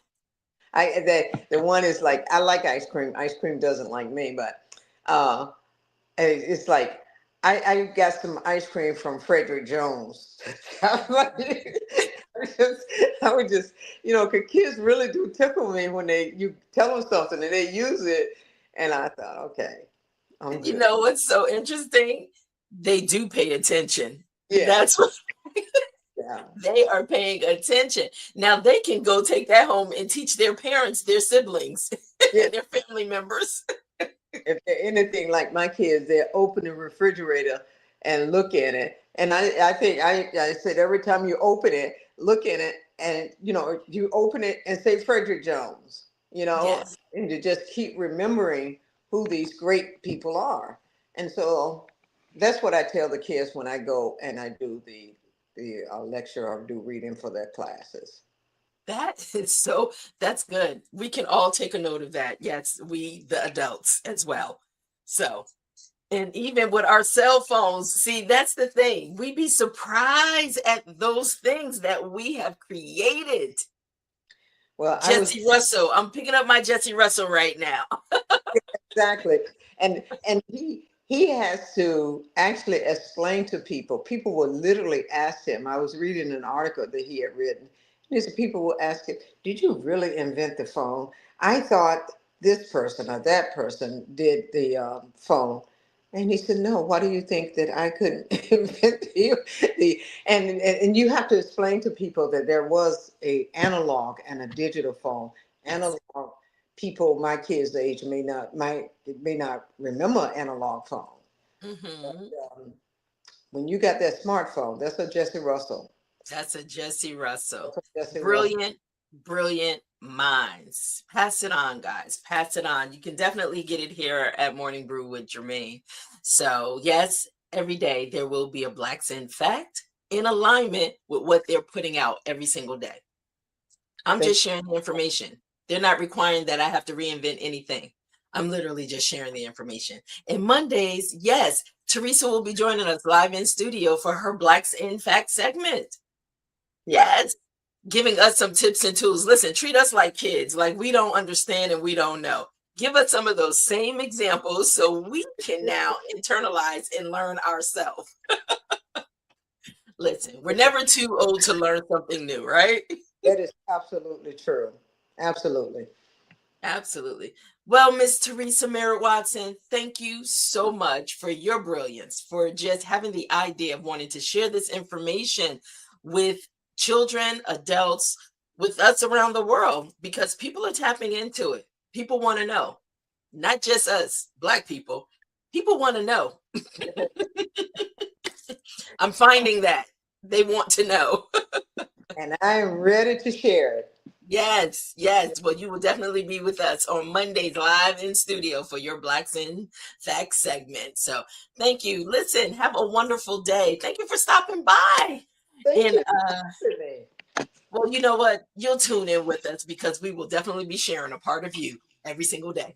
Speaker 2: The one is like, I like ice cream. Ice cream doesn't like me, but uh, it's like I got some ice cream from Frederick Jones. I was like, I would just, 'cause kids really do tickle me when you tell them something and they use it, and I thought, okay, I'm
Speaker 1: And you
Speaker 2: good.
Speaker 1: know what's so interesting? They do pay attention.
Speaker 2: Yeah,
Speaker 1: That's what
Speaker 2: yeah.
Speaker 1: they are paying attention. Now they can go take that home and teach their parents, their siblings,
Speaker 2: Yeah.
Speaker 1: and their family members.
Speaker 2: If they're anything like my kids, they open the refrigerator and look at it. And I think I said every time you open it, look at it, and you open it and say Frederick Jones,
Speaker 1: Yes.
Speaker 2: and to just keep remembering who these great people are. And so that's what I tell the kids when I go and I do the lecture or do reading for their classes.
Speaker 1: That's good. We can all take a note of that. Yes, we, the adults as well. So, and even with our cell phones, see, that's the thing. We be surprised at those things that we have created.
Speaker 2: Well, I was
Speaker 1: Jesse Russell. I'm picking up my Jesse Russell right now.
Speaker 2: exactly. And he has to actually explain to people. People will literally ask him. I was reading an article that he had written. And these people will ask him, "Did you really invent the phone? I thought this person or that person did the phone." And he said, "No. Why do you think that I couldn't invent the?" And you have to explain to people that there was a analog and a digital phone.
Speaker 1: Yes.
Speaker 2: Analog people my kids' age may not remember analog phone.
Speaker 1: Hmm.
Speaker 2: Um, when you got that smartphone, that's a Jesse Russell.
Speaker 1: That's a Jesse Russell.
Speaker 2: That's a Jesse Russell.
Speaker 1: Brilliant, brilliant minds. Pass it on, guys. Pass it on. You can definitely get it here at Morning Brew with Germaine. So, yes, every day there will be a Blacks in Fact in alignment with what they're putting out every single day. I'm
Speaker 2: Thank
Speaker 1: just sharing the information. They're not requiring that I have to reinvent anything. I'm literally just sharing the information. And Mondays, yes, Theresa will be joining us live in studio for her Blacks in Fact segment.
Speaker 2: yeah.
Speaker 1: Yes, giving us some tips and tools. Listen, treat us like kids, like we don't understand and we don't know. Give us some of those same examples so we can now internalize and learn ourselves. Listen, we're never too old to learn something new, right?
Speaker 2: That is absolutely true. Absolutely.
Speaker 1: Absolutely. Well, Miss Theresa Merritt-Watson, thank you so much for your brilliance, for just having the idea of wanting to share this information with children, adults, with us around the world, because people are tapping into it. People want to know, not just us, Black people. People want to know. I'm finding that they want to know.
Speaker 2: And I'm ready to share it.
Speaker 1: Yes, yes. Well, you will definitely be with us on Mondays live in studio for your Blacks in Facts segment. So thank you. Listen, have a wonderful day. Thank you for stopping by.
Speaker 2: Thank
Speaker 1: And
Speaker 2: you for me.
Speaker 1: well, you know what? You'll tune in with us because we will definitely be sharing a part of you every single day.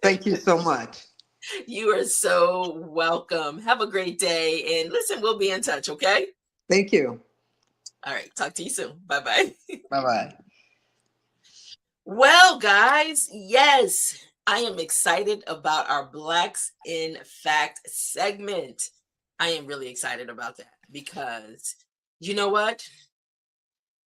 Speaker 2: Thank you so much.
Speaker 1: You are so welcome. Have a great day. And listen, we'll be in touch, okay?
Speaker 2: Thank you.
Speaker 1: All right. Talk to you soon. Bye-bye.
Speaker 2: Bye-bye.
Speaker 1: Well, guys, yes, I am excited about our Blacks in Fact segment. I am really excited about that because you know what?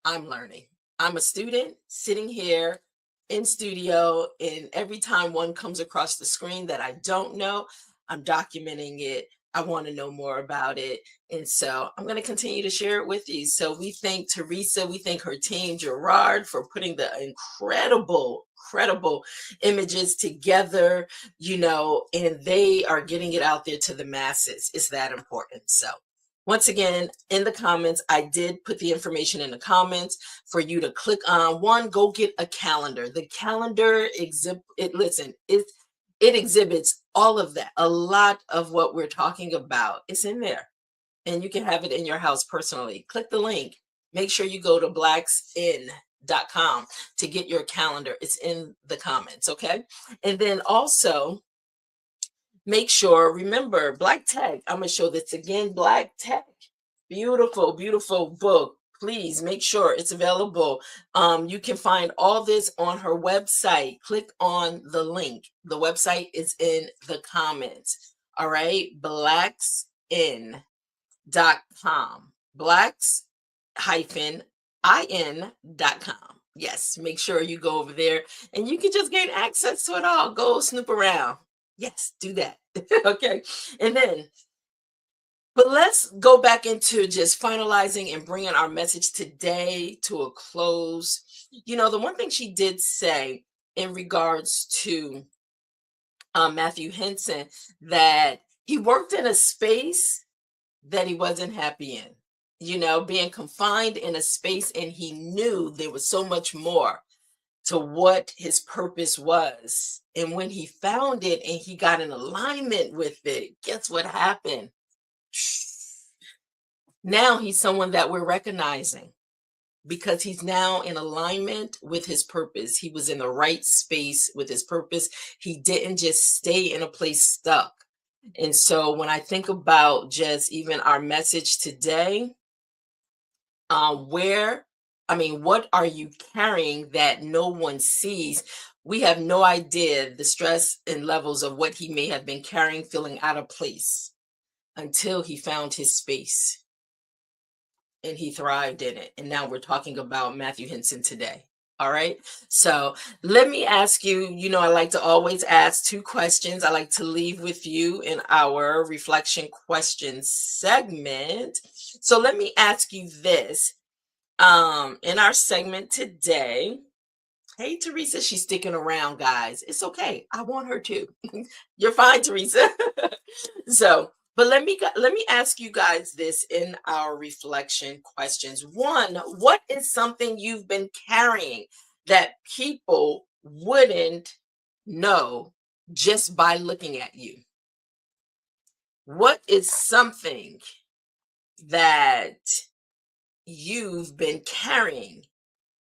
Speaker 1: I'm learning. I'm a student sitting here in studio, and every time one comes across the screen that I don't know, I'm documenting it. I want to know more about it. And so I'm going to continue to share it with you. So we thank Theresa, we thank her team, Gerard, for putting the incredible images together, and they are getting it out there to the masses. It's that important. So once again, in the comments, I did put the information in the comments for you to click on. One, go get a calendar. The calendar it exhibits all of that. A lot of what we're talking about is in there, and you can have it in your house personally. Click the link. Make sure you go to blacksin hovpublishing.com to get your calendar. It's in the comments, okay? And then also make sure, remember, Black Tech, I'm going to show this again, Black Tech. Beautiful, beautiful book. Please make sure it's available. You can find all this on her website. Click on the link. The website is in the comments. All right, blacksin.com. blacks-in.com. Yes, make sure you go over there and you can just gain access to it all. Go snoop around. Yes, do that. Okay. And then, but let's go back into just finalizing and bringing our message today to a close. You know, the one thing she did say in regards to Matthew Henson, that he worked in a space that he wasn't happy in, you know, being confined in a space, and he knew there was so much more to what his purpose was. And when he found it and he got in alignment with it, guess what happened? Now he's someone that we're recognizing because he's now in alignment with his purpose. He was in the right space with his purpose. He didn't just stay in a place stuck. And so when I think about just even our message today, what are you carrying that no one sees? We have no idea the stress and levels of what he may have been carrying, feeling out of place until he found his space and he thrived in it. And now we're talking about Matthew Henson today. All right. So let me ask you, you know, I like to always ask 2 questions. I like to leave with you in our reflection questions segment. So let me ask you this. In our segment today, hey, Theresa, she's sticking around, guys. It's okay. I want her to. You're fine, Theresa. So, but let me ask you guys this in our reflection questions. 1, what is something you've been carrying that people wouldn't know just by looking at you? What is something that you've been carrying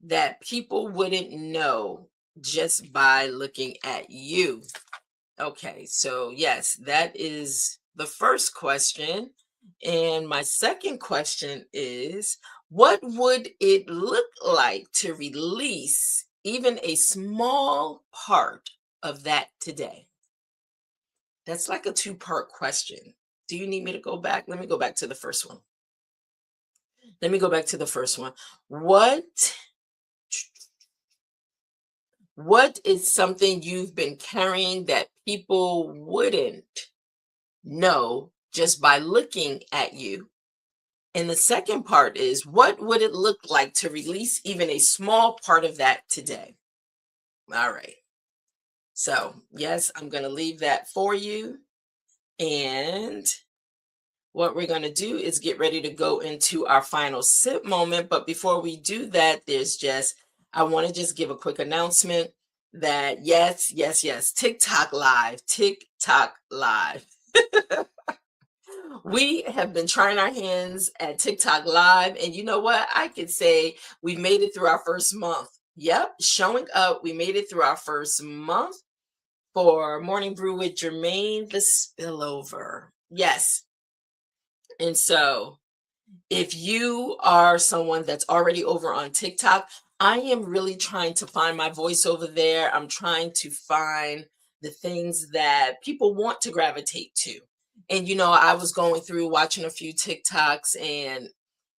Speaker 1: that people wouldn't know just by looking at you? Okay, so yes, that is the first question. And my second question is, what would it look like to release even a small part of that today? That's like a 2-part question. Do you need me to go back? Let me go back to the first one. What is something you've been carrying that people wouldn't know just by looking at you? And the second part is, what would it look like to release even a small part of that today? All right. So yes, I'm going to leave that for you. And what we're going to do is get ready to go into our final sip moment. But before we do that, I want to just give a quick announcement that yes, TikTok Live. We have been trying our hands at TikTok Live, and you know what? I could say we made it through our first month. Yep, showing up. We made it through our first month for Morning Brew with Germaine, the spillover. Yes. And so if you are someone that's already over on TikTok, I am really trying to find my voice over there. I'm trying to find the things that people want to gravitate to. And, you know, I was going through watching a few TikToks, and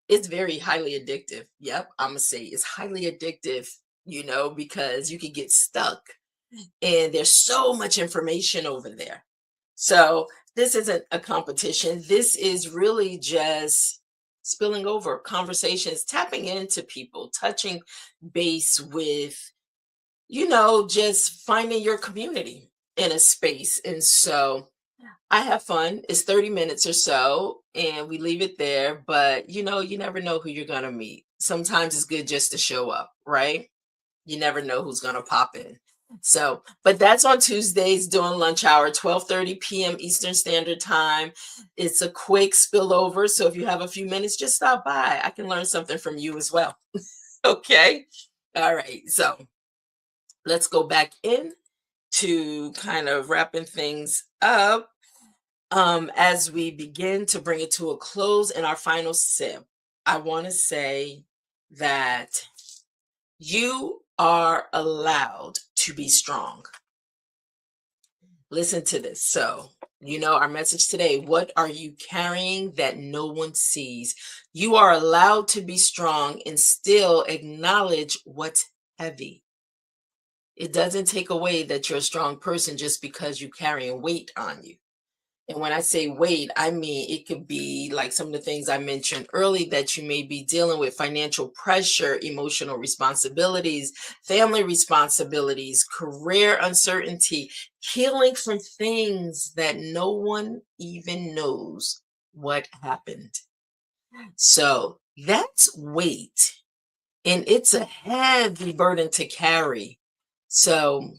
Speaker 1: it's very highly addictive. Yep, I'm going to say it's highly addictive, you know, because you could get stuck and there's so much information over there. So this isn't a competition. This is really just spilling over conversations, tapping into people, touching base with, you know, just finding your community in a space. And so I have fun. It's 30 minutes or so, and we leave it there. But, you know, you never know who you're going to meet. Sometimes it's good just to show up, right? You never know who's going to pop in. So, but that's on Tuesdays during lunch hour, 12:30 p.m. Eastern Standard Time. It's a quick spillover. So if you have a few minutes, just stop by. I can learn something from you as well. Okay. All right. So let's go back in to kind of wrapping things up. As we begin to bring it to a close in our final sip, I want to say that you are allowed to be strong. Listen to this. So, our message today, what are you carrying that no one sees? You are allowed to be strong and still acknowledge what's heavy. It doesn't take away that you're a strong person just because you're carrying weight on you. And when I say weight, I mean it could be like some of the things I mentioned early that you may be dealing with: financial pressure, emotional responsibilities, family responsibilities, career uncertainty, healing from things that no one even knows what happened. So that's weight, and it's a heavy burden to carry. So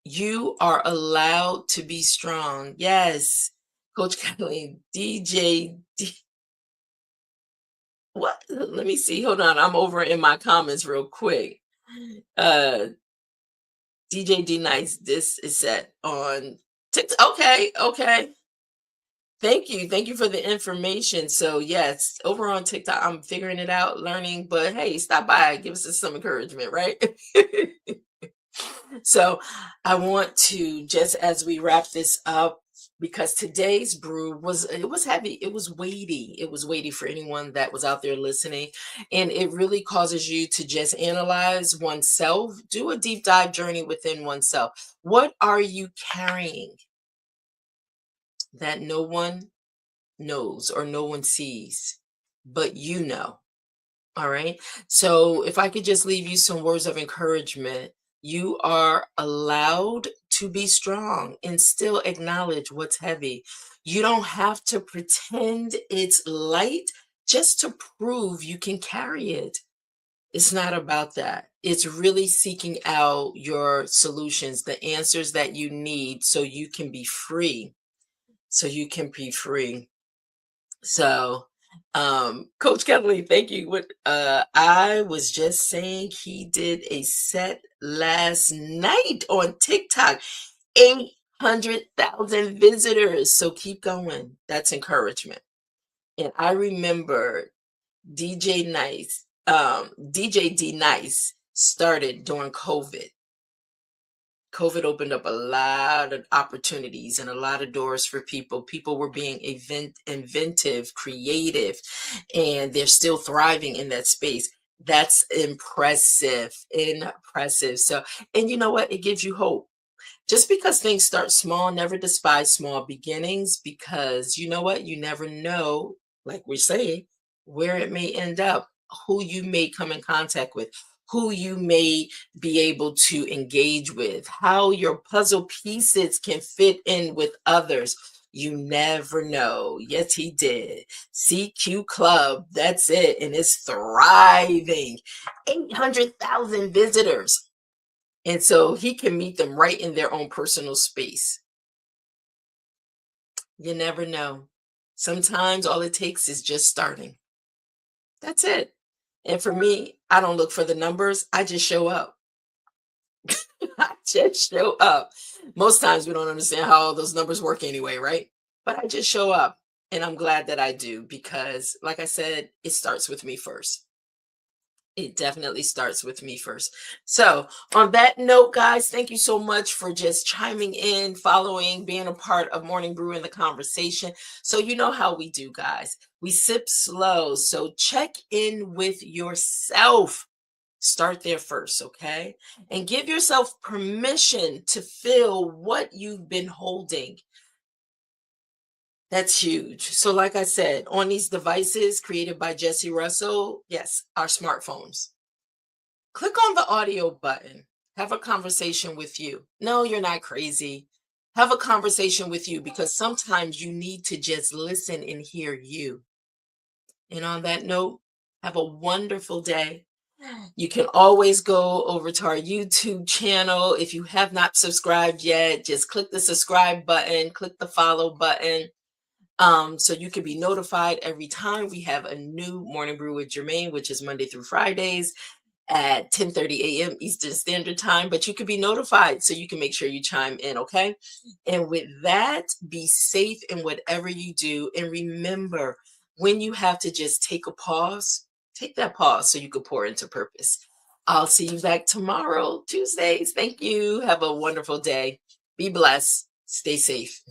Speaker 1: you are allowed to be strong. Yes. Coach Kathleen, what? Let me see. Hold on. I'm over in my comments real quick. Uh, DJ D Nice, this is set on TikTok. Okay. Okay. Thank you. Thank you for the information. So, yes, over on TikTok, I'm figuring it out, learning, but hey, stop by, give us some encouragement, right? So I want to, just as we wrap this up, because today's brew was heavy, it was weighty for anyone that was out there listening, and it really causes you to just analyze oneself, do a deep dive journey within oneself. What are you carrying that no one knows or no one sees, but you know? All right. So if I could just leave you some words of encouragement, you are allowed to be strong and still acknowledge what's heavy. You don't have to pretend it's light just to prove you can carry it. It's not about that. It's really seeking out your solutions, the answers that you need so you can be free. So you can be free. So, Coach Kelly, thank you. What I was just saying, he did a set last night on TikTok, 800,000 visitors. So keep going. That's encouragement. And I remember DJ D Nice started during COVID. COVID opened up a lot of opportunities and a lot of doors for people. People were being inventive, creative, and they're still thriving in that space. That's impressive, impressive. So, and you know what? It gives you hope. Just because things start small, never despise small beginnings, because you know what? You never know, like we're saying, where it may end up, who you may come in contact with, who you may be able to engage with, how your puzzle pieces can fit in with others. You never know. Yes, he did. CQ Club, that's it. And it's thriving. 800,000 visitors. And so he can meet them right in their own personal space. You never know. Sometimes all it takes is just starting. That's it. And for me, I don't look for the numbers. I just show up. I just show up. Most times we don't understand how all those numbers work anyway, right? But I just show up. And I'm glad that I do, because like I said, it starts with me first. It definitely starts with me first. So on that note, guys, thank you so much for just chiming in, following, being a part of Morning Brew in the conversation. So you know how we do, guys. We sip slow. So check in with yourself. Start there first, okay? And give yourself permission to feel what you've been holding. That's huge. So like I said, on these devices created by Jesse Russell, yes, our smartphones. Click on the audio button. Have a conversation with you. No, you're not crazy. Have a conversation with you, because sometimes you need to just listen and hear you. And on that note, have a wonderful day. You can always go over to our YouTube channel. If you have not subscribed yet, just click the subscribe button, click the follow button. So you can be notified every time we have a new Morning Brew with Germaine, which is Monday through Fridays. at 10:30 a.m. Eastern Standard Time, but you can be notified so you can make sure you chime in, okay? And with that, be safe in whatever you do. And remember, when you have to just take a pause, take that pause so you can pour into purpose. I'll see you back tomorrow, Tuesdays. Thank you. Have a wonderful day. Be blessed. Stay safe.